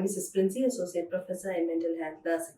Mrs. Princey, Associate Professor in Mental Health Nursing.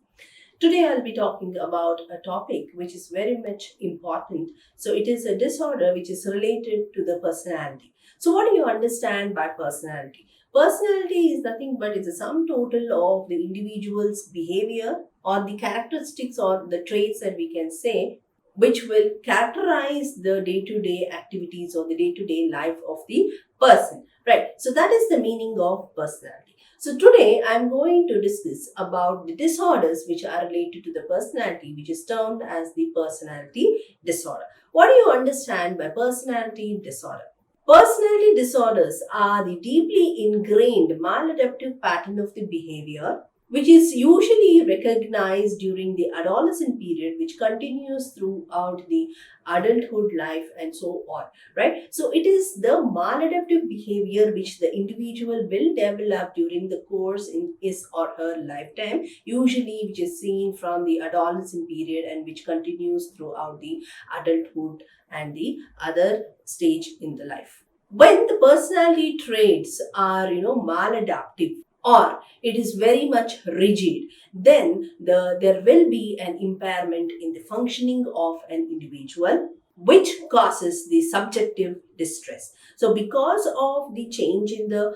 Today I'll be talking about a topic which is very much important. So it is a disorder which is related to the personality. So what do you understand by personality? Personality is nothing but it's a sum total of the individual's behavior or the characteristics or the traits that we can say which will characterize the day-to-day activities or the day-to-day life of the person. Right. So that is the meaning of personality. So today I'm going to discuss about the disorders which are related to the personality, which is termed as the personality disorder. What do you understand by personality disorder? Personality disorders are the deeply ingrained maladaptive pattern of the behavior which is usually recognized during the adolescent period, which continues throughout the adulthood life and so on, right? So it is the maladaptive behavior which the individual will develop during the course in his or her lifetime, usually which is seen from the adolescent period and which continues throughout the adulthood and the other stage in the life. When the personality traits are, maladaptive, or it is very much rigid, then there will be an impairment in the functioning of an individual which causes the subjective distress. So because of the change in the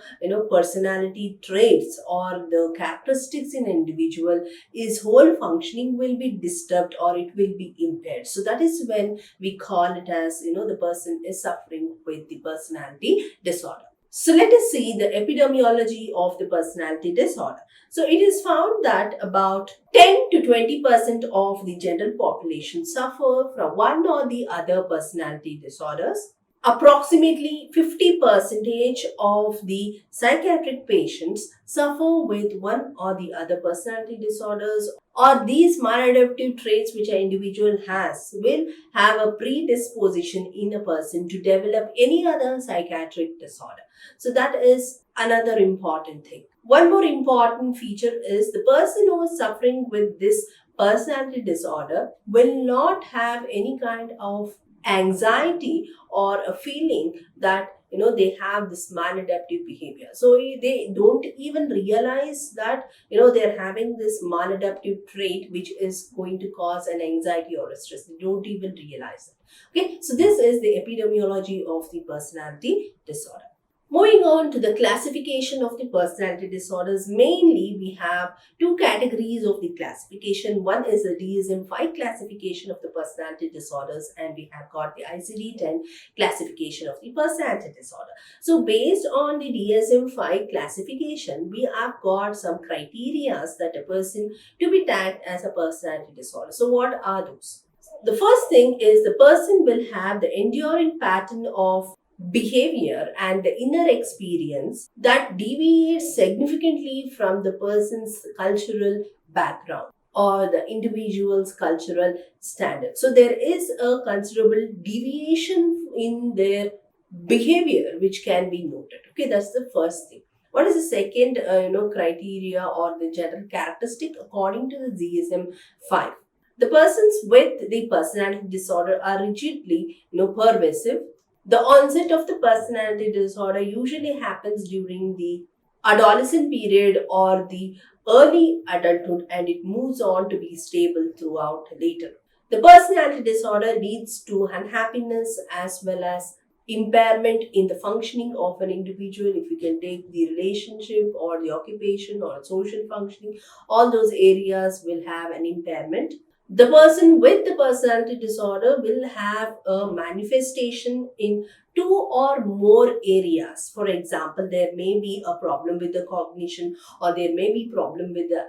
personality traits or the characteristics in an individual, his whole functioning will be disturbed or it will be impaired. So that is when we call it as the person is suffering with the personality disorder. So let us see the epidemiology of the personality disorder. So it is found that about 10 to 20% of the general population suffer from one or the other personality disorders. Approximately 50% of the psychiatric patients suffer with one or the other personality disorders, or these maladaptive traits which an individual has will have a predisposition in a person to develop any other psychiatric disorder. So that is another important thing. One more important feature is the person who is suffering with this personality disorder will not have any kind of anxiety or a feeling that they have this maladaptive behavior. So they don't even realize that they're having this maladaptive trait which is going to cause an anxiety or a stress. They don't even realize it. Okay, so this is the epidemiology of the personality disorder. Moving on to the classification of the personality disorders, mainly we have two categories of the classification. One is the DSM-5 classification of the personality disorders, and we have got the ICD-10 classification of the personality disorder. So based on the DSM-5 classification, we have got some criteria that a person to be tagged as a personality disorder. So what are those? The first thing is the person will have the enduring pattern of behavior and the inner experience that deviates significantly from the person's cultural background or the individual's cultural standard. So there is a considerable deviation in their behavior which can be noted. Okay, that's the first thing. What is the second criteria or the general characteristic according to the DSM-5? The persons with the personality disorder are rigidly pervasive. The onset of the personality disorder usually happens during the adolescent period or the early adulthood, and it moves on to be stable throughout later. The personality disorder leads to unhappiness as well as impairment in the functioning of an individual. If you can take the relationship or the occupation or social functioning, all those areas will have an impairment. The person with the personality disorder will have a manifestation in two or more areas. For example, there may be a problem with the cognition, or there may be problem with the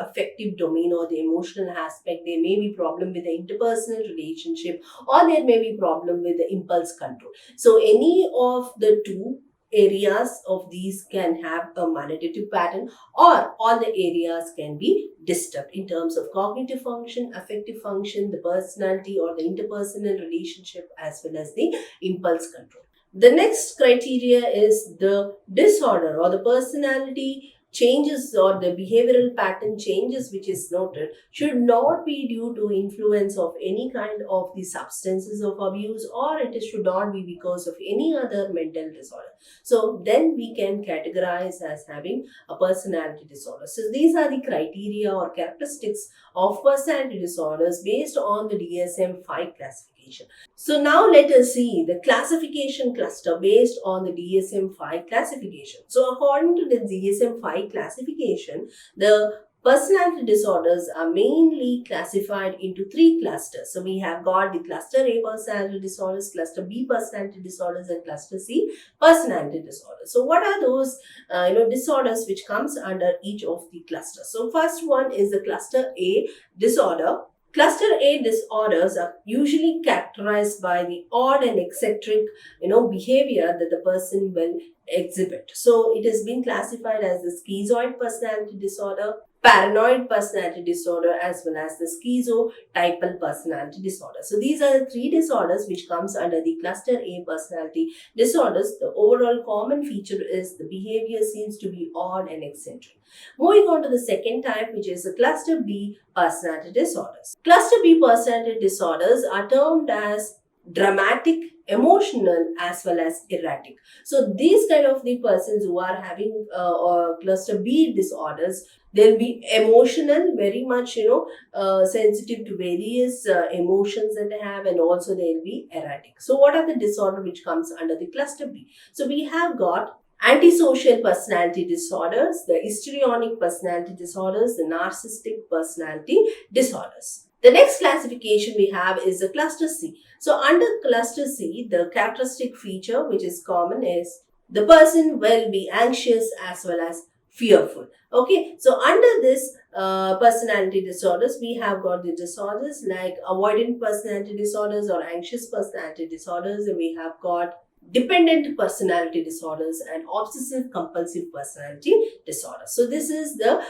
affective domain or the emotional aspect. There may be problem with the interpersonal relationship, or there may be problem with the impulse control. So any of the two areas of these can have a maladaptive pattern, or all the areas can be disturbed in terms of cognitive function, affective function, the personality or the interpersonal relationship, as well as the impulse control. The next criteria is the disorder or the personality changes or the behavioral pattern changes which is noted should not be due to influence of any kind of the substances of abuse, or it should not be because of any other mental disorder. So then we can categorize as having a personality disorder. So these are the criteria or characteristics of personality disorders based on the DSM-5 classification. So now let us see the classification cluster based on the DSM-5 classification. So according to the DSM-5 classification, the personality disorders are mainly classified into three clusters. So we have got the cluster A personality disorders, cluster B personality disorders, and cluster C personality disorders. So what are those disorders which comes under each of the clusters? So first one is the cluster A disorder. Cluster A disorders are usually characterized by the odd and eccentric, behavior that the person will exhibit. So it has been classified as the schizoid personality disorder, paranoid personality disorder, as well as the schizotypal personality disorder. So these are the three disorders which comes under the cluster A personality disorders. The overall common feature is the behavior seems to be odd and eccentric. Moving on to the second type, which is the cluster B personality disorders. Cluster B personality disorders are termed as dramatic, emotional, as well as erratic. So these kind of the persons who are having cluster B disorders, they'll be emotional, very much sensitive to various emotions that they have, and also they'll be erratic. So what are the disorder which comes under the cluster B? So we have got antisocial personality disorders, the histrionic personality disorders, the narcissistic personality disorders. The next classification we have is the cluster C. So under cluster C, the characteristic feature which is common is the person will be anxious as well as fearful. Okay, so under this personality disorders, we have got the disorders like avoidant personality disorders or anxious personality disorders, and we have got dependent personality disorders and obsessive compulsive personality disorders. So this is the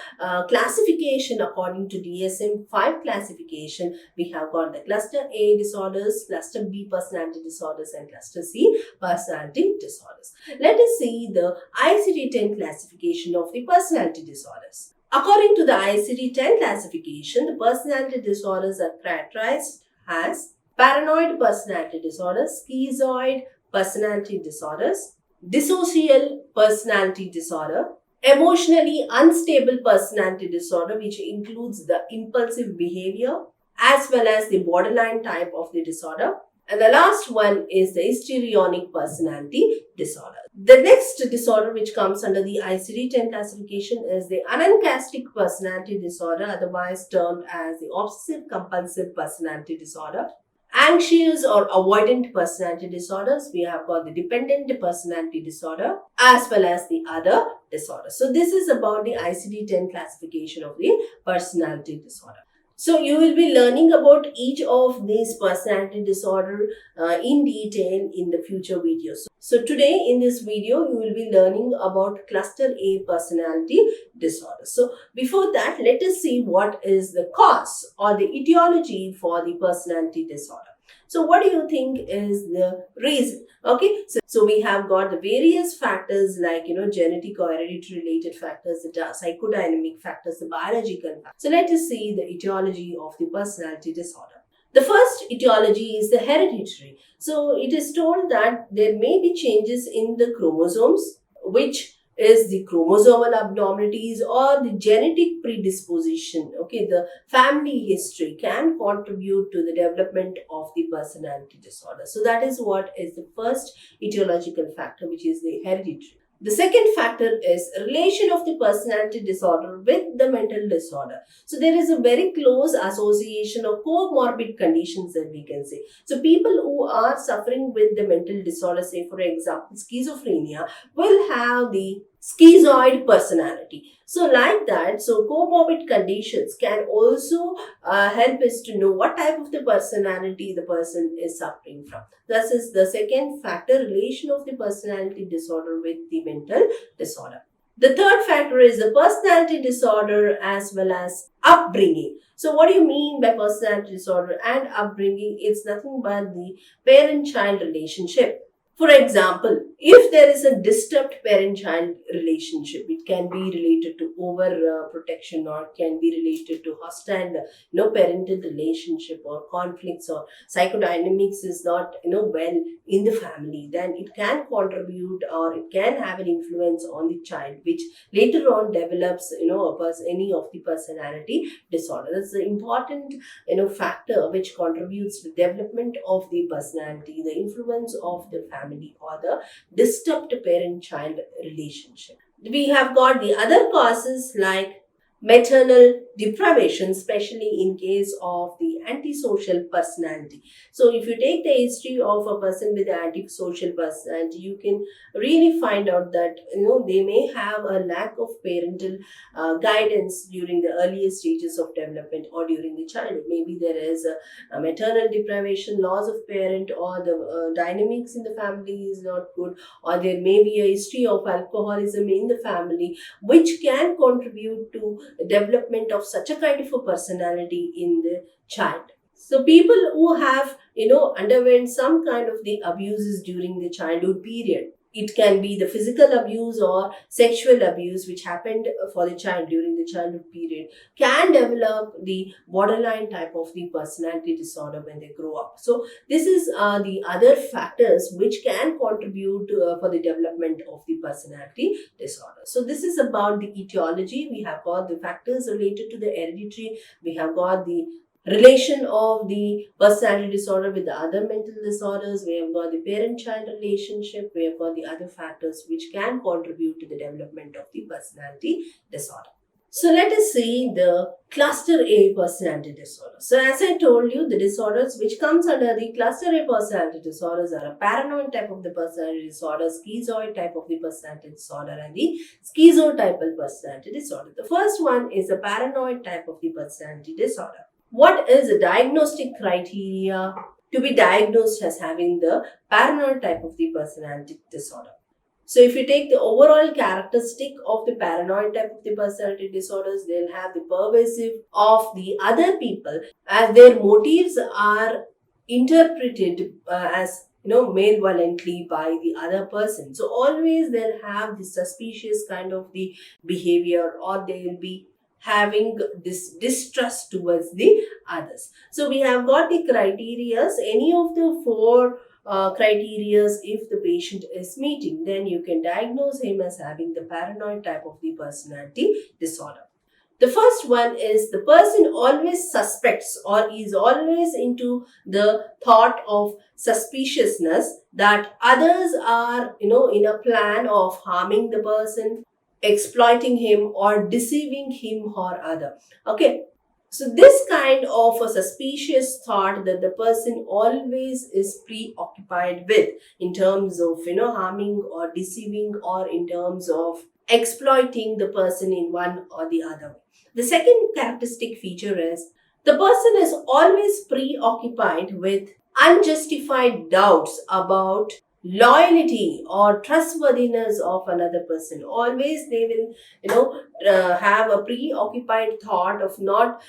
classification according to DSM-5 classification. We have got the cluster A disorders, cluster B personality disorders, and cluster C personality disorders. Let us see the ICD-10 classification of the personality disorders. According to the ICD-10 classification, the personality disorders are characterized as paranoid personality disorders, schizoid personality disorders, dissocial personality disorder, emotionally unstable personality disorder, which includes the impulsive behavior as well as the borderline type of the disorder. And the last one is the histrionic personality disorder. The next disorder which comes under the ICD-10 classification is the anancastic personality disorder, otherwise termed as the obsessive compulsive personality disorder. Anxious or avoidant personality disorders, we have got the dependent personality disorder as well as the other disorders. So this is about the ICD-10 classification of the personality disorder. So you will be learning about each of these personality disorder in detail in the future videos. So today in this video, you will be learning about cluster A personality disorder. So before that, let us see what is the cause or the etiology for the personality disorder. So what do you think is the reason? Okay, so we have got the various factors like, genetic or hereditary related factors, the psychodynamic factors, the biological factors. So let us see the etiology of the personality disorder. The first etiology is the hereditary. So it is told that there may be changes in the chromosomes, which is the chromosomal abnormalities or the genetic predisposition. Okay, the family history can contribute to the development of the personality disorder. So that is what is the first etiological factor, which is the hereditary. The second factor is relation of the personality disorder with the mental disorder. So there is a very close association of comorbid conditions that we can say. So people who are suffering with the mental disorder, say for example schizophrenia, will have the schizoid personality. So like that, so comorbid conditions can also help us to know what type of the personality the person is suffering from. Thus is the second factor, relation of the personality disorder with the mental disorder. The third factor is the personality disorder as well as upbringing. So what do you mean by personality disorder and upbringing? It's nothing but the parent-child relationship. For example, if there is a disturbed parent-child relationship, it can be related to over protection, or it can be related to hostile, parental relationship, or conflicts, or psychodynamics is not, well in the family. Then it can contribute, or it can have an influence on the child, which later on develops, any of the personality disorder. That's the important, factor which contributes to development of the personality, the influence of the family, or the disturbed parent child relationship. We have got the other causes like maternal deprivation, especially in case of the antisocial personality. So if you take the history of a person with an antisocial personality, you can really find out that they may have a lack of parental guidance during the earlier stages of development or during the childhood. Maybe there is a maternal deprivation, loss of parent, or the dynamics in the family is not good, or there may be a history of alcoholism in the family, which can contribute to the development of such a kind of a personality in the child. So people who have, underwent some kind of the abuses during the childhood period, it can be the physical abuse or sexual abuse which happened for the child during the childhood period, can develop the borderline type of the personality disorder when they grow up. So this is the other factors which can contribute for the development of the personality disorder. So this is about the etiology. We have got the factors related to the hereditary. We have got the relation of the personality disorder with the other mental disorders. We have got the parent-child relationship. We have got the other factors which can contribute to the development of the personality disorder. So let us see the cluster A personality disorder. So as I told you, the disorders which comes under the cluster A personality disorders are a paranoid type of the personality disorder, schizoid type of the personality disorder, and the schizotypal personality disorder. The first one is a paranoid type of the personality disorder. What is the diagnostic criteria to be diagnosed as having the paranoid type of the personality disorder? So if you take the overall characteristic of the paranoid type of the personality disorders, they'll have the pervasive of the other people, as their motives are interpreted as malevolently by the other person. So always they'll have this suspicious kind of the behavior, or they'll be having this distrust towards the others. So we have got the criterias, any of the four criterias if the patient is meeting, then you can diagnose him as having the paranoid type of the personality disorder. The first one is the person always suspects or is always into the thought of suspiciousness that others are, in a plan of harming the person, exploiting him, or deceiving him or other. Okay. So this kind of a suspicious thought that the person always is preoccupied with in terms of, harming or deceiving, or in terms of exploiting the person in one or the other way. The second characteristic feature is the person is always preoccupied with unjustified doubts about loyalty or trustworthiness of another person. Always they will, have a preoccupied thought of not,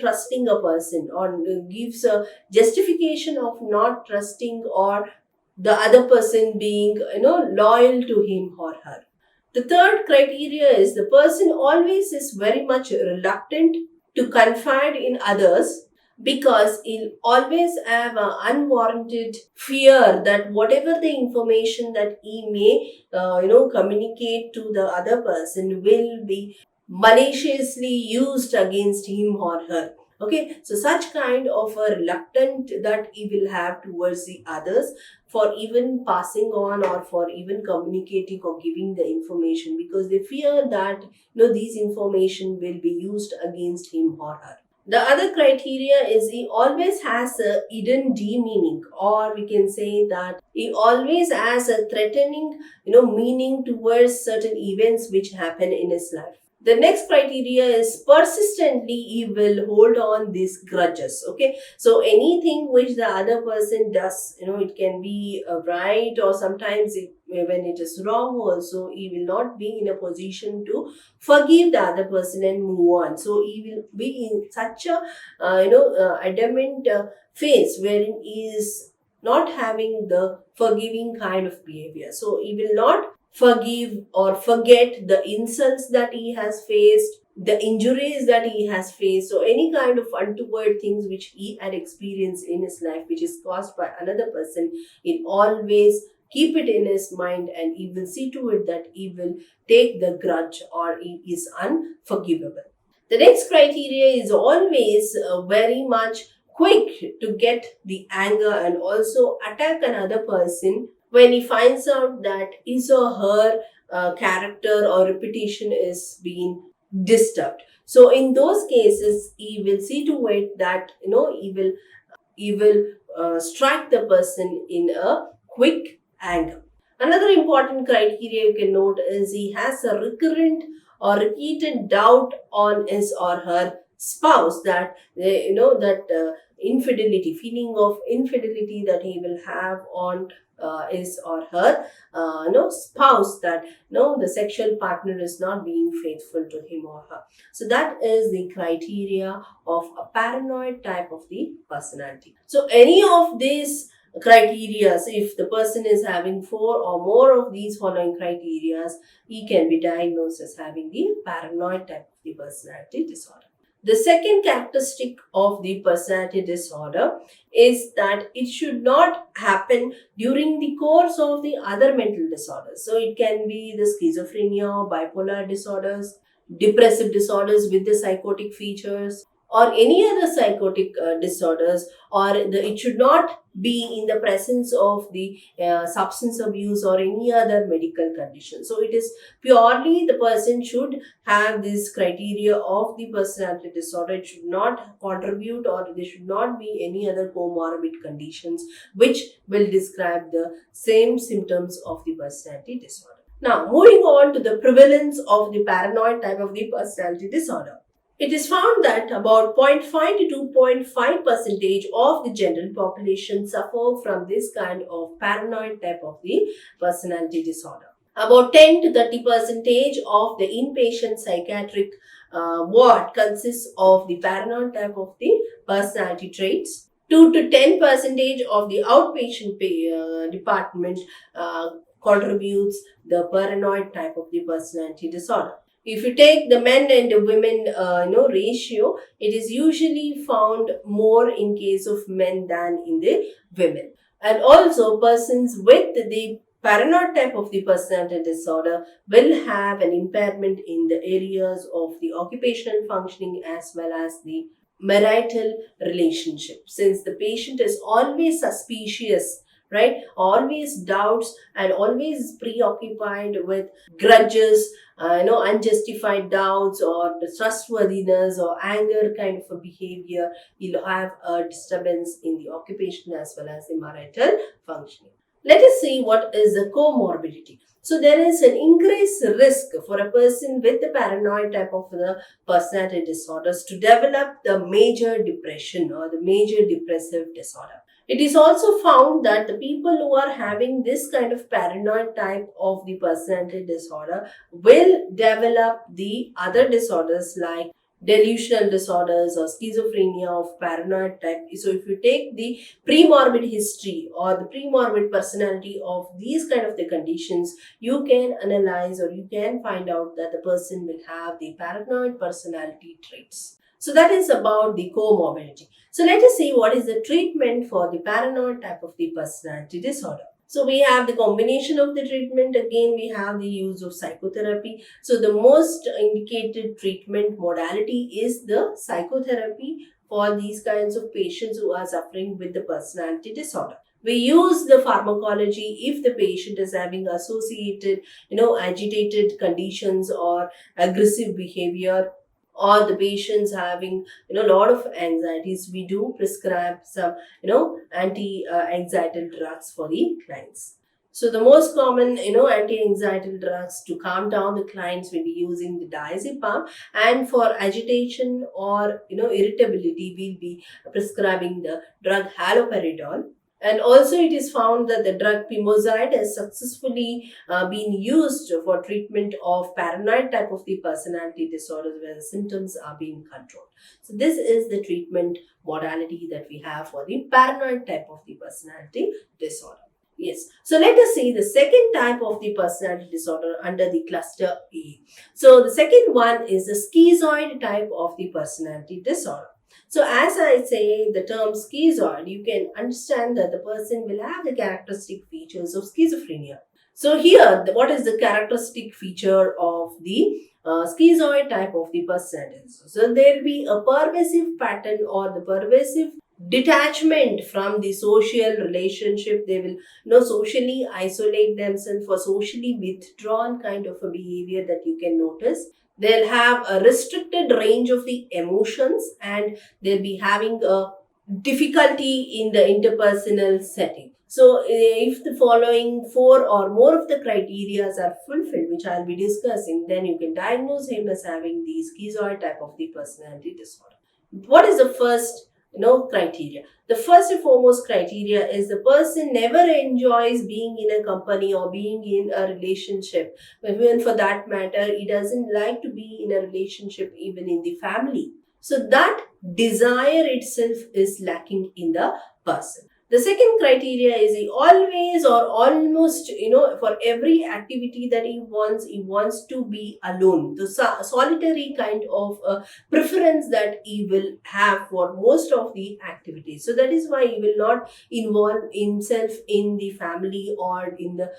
trusting a person, or gives a justification of not trusting, or the other person being, loyal to him or her. The third criteria is the person always is very much reluctant to confide in others, because he'll always have an unwarranted fear that whatever the information that he may, communicate to the other person will be maliciously used against him or her. Okay, so such kind of a reluctant that he will have towards the others for even passing on, or for even communicating or giving the information, because they fear that these information will be used against him or her. The other criteria is he always has a hidden demeaning, or we can say that he always has a threatening, meaning towards certain events which happen in his life. The next criteria is persistently he will hold on these grudges. Okay, so anything which the other person does, it can be right, or sometimes when it is wrong also, he will not be in a position to forgive the other person and move on. So he will be in such a adamant phase wherein he is not having the forgiving kind of behavior. So he will not forgive or forget the insults that he has faced, the injuries that he has faced, so any kind of untoward things which he had experienced in his life, which is caused by another person, he always keep it in his mind, and he will see to it that he will take the grudge, or he is unforgivable. The next criteria is always very much quick to get the anger and also attack another person when he finds out that his or her character or reputation is being disturbed. So in those cases, he will see to it that he will strike the person in a quick anger. Another important criteria you can note is he has a recurrent or repeated doubt on his or her spouse, that infidelity, feeling of infidelity that he will have on his or her spouse, that the sexual partner is not being faithful to him or her. So that is the criteria of a paranoid type of the personality. So any of these criteria, if the person is having 4 or more of these following criteria, he can be diagnosed as having the paranoid type of the personality disorder. The second characteristic of the personality disorder is that it should not happen during the course of the other mental disorders. So it can be the schizophrenia, bipolar disorders, depressive disorders with the psychotic features, or any other psychotic disorders, or it should not be in the presence of the substance abuse or any other medical condition. So it is purely the person should have this criteria of the personality disorder. It should not contribute, or there should not be any other comorbid conditions which will describe the same symptoms of the personality disorder. Now, moving on to the prevalence of the paranoid type of the personality disorder. It is found that about 0.5 to 2.5 percentage of the general population suffer from this kind of paranoid type of the personality disorder. About 10 to 30 percentage of the inpatient psychiatric ward consists of the paranoid type of the personality traits. 2 to 10 percentage of the outpatient department contributes the paranoid type of the personality disorder. If you take the men and the women ratio, it is usually found more in case of men than in the women. And also persons with the paranoid type of the personality disorder will have an impairment in the areas of the occupational functioning as well as the marital relationship, since the patient is always suspicious, right, always doubts and always preoccupied with grudges, unjustified doubts or trustworthiness or anger kind of a behavior. You'll have a disturbance in the occupation as well as the marital functioning. Let us see what is the comorbidity. So there is an increased risk for a person with the paranoid type of the personality disorders to develop the major depression or the major depressive disorder. It is also found that the people who are having this kind of paranoid type of the personality disorder will develop the other disorders like delusional disorders or schizophrenia of paranoid type. So if you take the premorbid history or the premorbid personality of these kind of the conditions, you can analyze or you can find out that the person will have the paranoid personality traits. So that is about the comorbidity. So let us see what is the treatment for the paranoid type of the personality disorder. So we have the combination of the treatment. Again, we have the use of psychotherapy. So the most indicated treatment modality is the psychotherapy for these kinds of patients who are suffering with the personality disorder. We use the pharmacology if the patient is having associated, agitated conditions or aggressive behavior, or the patients having a lot of anxieties. We do prescribe some anti-anxiety drugs for the clients. So the most common anti-anxiety drugs to calm down the clients will be using the diazepam, and for agitation or irritability we'll be prescribing the drug haloperidol. And also it is found that the drug pimozide has successfully been used for treatment of paranoid type of the personality disorders where the symptoms are being controlled. So this is the treatment modality that we have for the paranoid type of the personality disorder. Yes. So let us see the second type of the personality disorder under the cluster A. So the second one is the schizoid type of the personality disorder. So as I say the term schizoid, you can understand that the person will have the characteristic features of schizophrenia. So here, what is the characteristic feature of the schizoid type of the personality? So there will be a pervasive pattern or the pervasive detachment from the social relationship. They will socially isolate themselves for socially withdrawn kind of a behavior that you can notice. They'll have a restricted range of the emotions and they'll be having a difficulty in the interpersonal setting. So if the following 4 or more of the criteria are fulfilled, which I'll be discussing, then you can diagnose him as having the schizoid type of the personality disorder. What is the first criteria? The first and foremost criteria is the person never enjoys being in a company or being in a relationship. Even for that matter, he doesn't like to be in a relationship even in the family. So that desire itself is lacking in the person. The second criteria is he always or almost, for every activity that he wants to be alone. The solitary kind of preference that he will have for most of the activities. So that is why he will not involve himself in the family or in the,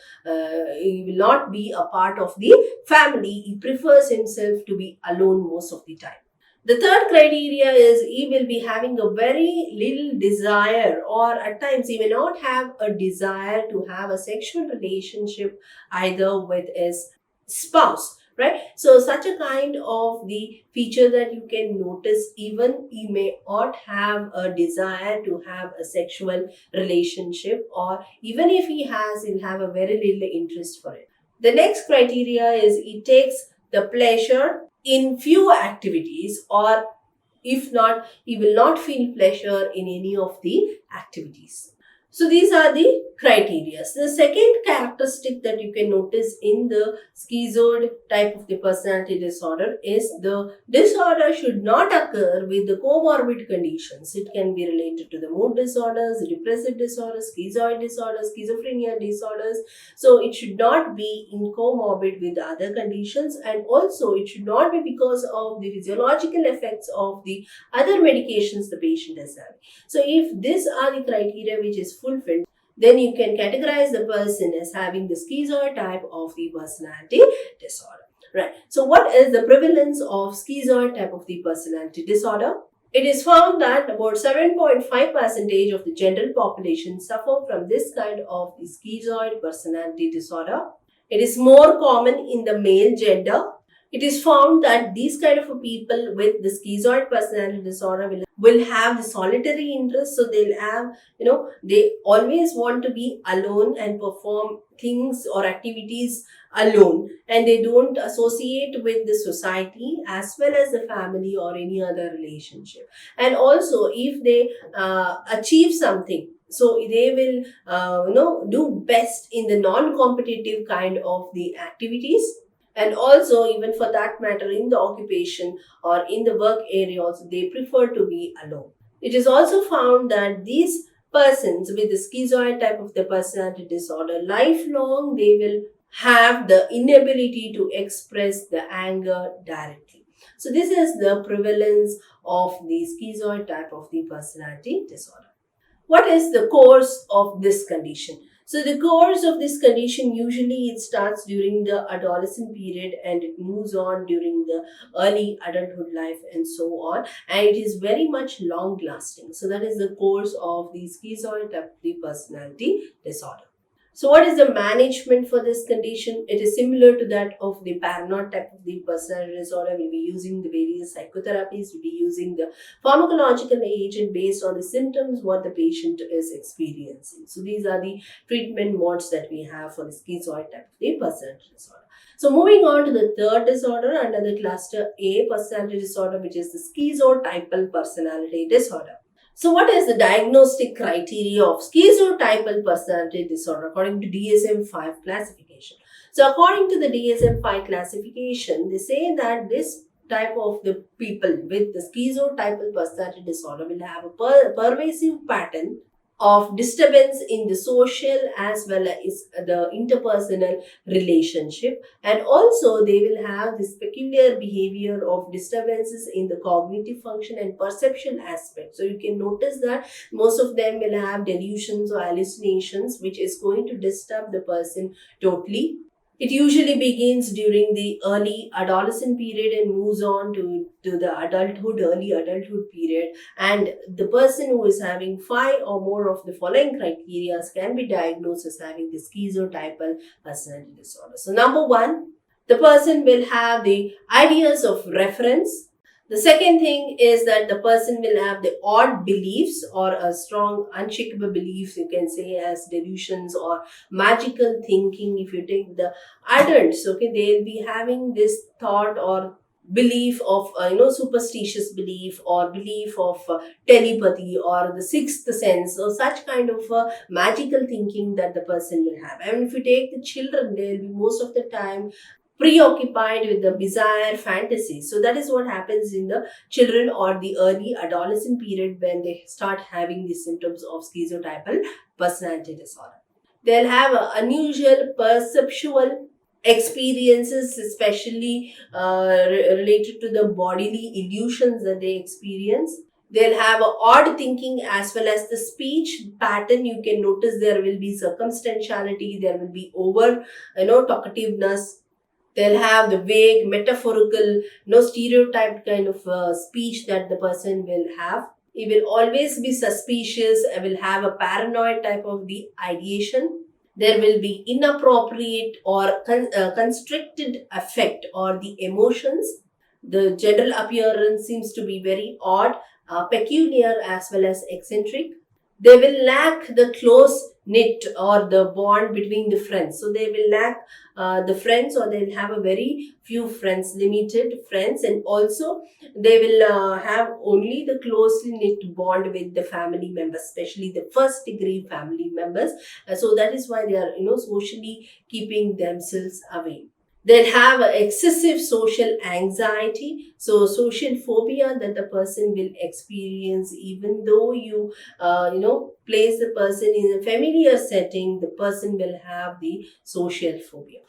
he will not be a part of the family. He prefers himself to be alone most of the time. The third criteria is he will be having a very little desire, or at times he may not have a desire to have a sexual relationship either with his spouse, right? So such a kind of the feature that you can notice, even he may not have a desire to have a sexual relationship, or even if he has, he'll have a very little interest for it. The next criteria is he takes the pleasure in few activities, or if not, he will not feel pleasure in any of the activities. So these are the criteria. The second characteristic that you can notice in the schizoid type of the personality disorder is the disorder should not occur with the comorbid conditions. It can be related to the mood disorders, depressive disorders, schizoid disorders, schizophrenia disorders. So it should not be in comorbid with other conditions, and also it should not be because of the physiological effects of the other medications the patient is having. So if these are the criteria which is fulfilled, then you can categorize the person as having the schizoid type of the personality disorder. Right. So what is the prevalence of schizoid type of the personality disorder? It is found that about 7.5% of the general population suffer from this kind of the schizoid personality disorder. It is more common in the male gender. It is found that these kind of people with the schizoid personality disorder will have the solitary interest. So they'll have, they always want to be alone and perform things or activities alone, and they don't associate with the society as well as the family or any other relationship. And also if they achieve something, so they will do best in the non-competitive kind of the activities. And also, even for that matter, in the occupation or in the work area also, they prefer to be alone. It is also found that these persons with the schizoid type of the personality disorder, lifelong, they will have the inability to express the anger directly. So this is the prevalence of the schizoid type of the personality disorder. What is the course of this condition? So the course of this condition, usually it starts during the adolescent period and it moves on during the early adulthood life and so on, and it is very much long lasting. So that is the course of the schizoid type of the personality disorder. So what is the management for this condition? It is similar to that of the paranoid type of the personality disorder. We'll be using the various psychotherapies. We'll be using the pharmacological agent based on the symptoms what the patient is experiencing. So these are the treatment modes that we have for the schizoid type of the personality disorder. So moving on to the third disorder under the cluster A personality disorder, which is the schizotypal personality disorder. So what is the diagnostic criteria of schizotypal personality disorder according to DSM-5 classification? So according to the DSM-5 classification, they say that this type of the people with the schizotypal personality disorder will have a pervasive pattern of disturbance in the social as well as the interpersonal relationship, and also they will have this peculiar behavior of disturbances in the cognitive function and perception aspect. So you can notice that most of them will have delusions or hallucinations which is going to disturb the person totally. It usually begins during the early adolescent period and moves on to the early adulthood period. And the person who is having 5 or more of the following criteria can be diagnosed as having the schizotypal personality disorder. So, number one, the person will have the ideas of reference. The second thing is that the person will have the odd beliefs or a strong unshakable beliefs, you can say, as delusions or magical thinking. If you take the adults, okay, they'll be having this thought or belief of superstitious belief or belief of telepathy or the sixth sense or such kind of magical thinking that the person will have. And if you take the children, they'll be most of the time preoccupied with the bizarre fantasies. So that is what happens in the children or the early adolescent period when they start having the symptoms of schizotypal personality disorder. They'll have unusual perceptual experiences, especially related to the bodily illusions that they experience. They'll have a odd thinking as well as the speech pattern. You can notice there will be circumstantiality, there will be over, talkativeness. They'll have the vague, metaphorical, stereotyped kind of speech that the person will have. He will always be suspicious, will have a paranoid type of the ideation. There will be inappropriate or constricted affect or the emotions. The general appearance seems to be very odd, peculiar as well as eccentric. They will lack the close knit or the bond between the friends. So they will lack the friends, or they'll have a very few friends, limited friends, and also they will have only the closely knit bond with the family members, especially the first degree family members. So that is why they are socially keeping themselves away. They'll have excessive social anxiety, so social phobia that the person will experience even though you place the person in a familiar setting. The person will have the social phobia.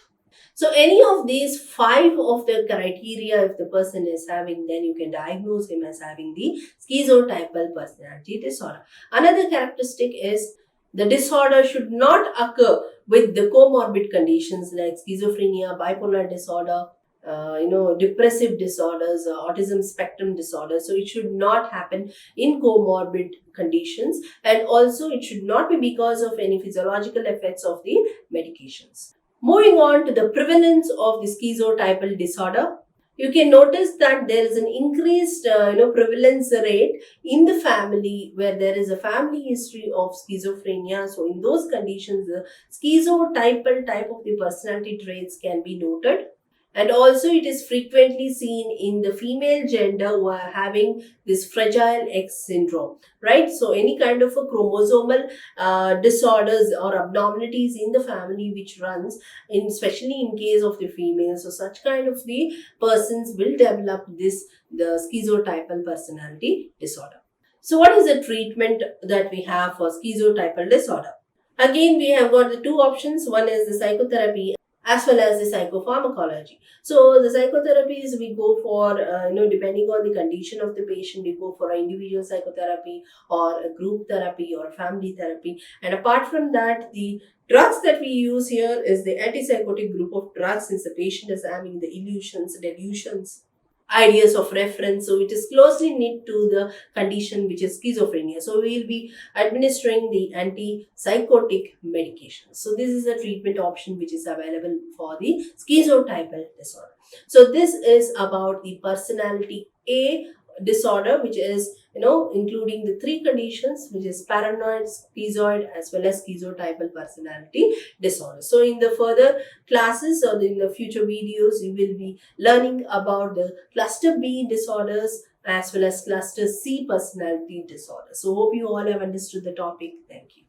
So any of these 5 of the criteria, if the person is having, then you can diagnose him as having the schizotypal personality disorder. Another characteristic is the disorder should not occur with the comorbid conditions like schizophrenia, bipolar disorder, depressive disorders, autism spectrum disorder. So it should not happen in comorbid conditions, and also it should not be because of any physiological effects of the medications. Moving on to the prevalence of the schizotypal disorder, you can notice that there is an increased prevalence rate in the family where there is a family history of schizophrenia. So in those conditions, the schizotypal type of the personality traits can be noted. And also it is frequently seen in the female gender who are having this fragile X syndrome, right? So any kind of a chromosomal disorders or abnormalities in the family which runs in, especially in case of the females. So such kind of the persons will develop the schizotypal personality disorder. So what is the treatment that we have for schizotypal disorder? Again, we have got the 2 options. One is the psychotherapy as well as the psychopharmacology. So the psychotherapies we go for, depending on the condition of the patient, we go for an individual psychotherapy or a group therapy or family therapy. And apart from that, the drugs that we use here is the antipsychotic group of drugs, since the patient is having the illusions, delusions, ideas of reference. So it is closely knit to the condition which is schizophrenia. So we will be administering the antipsychotic medication. So this is a treatment option which is available for the schizotypal disorder. So this is about the personality A disorder, which is including the 3 conditions, which is paranoid, schizoid as well as schizotypal personality disorder. So in the further classes or in the future videos, you will be learning about the cluster B disorders, as well as cluster C personality disorder. So hope you all have understood the topic. Thank you.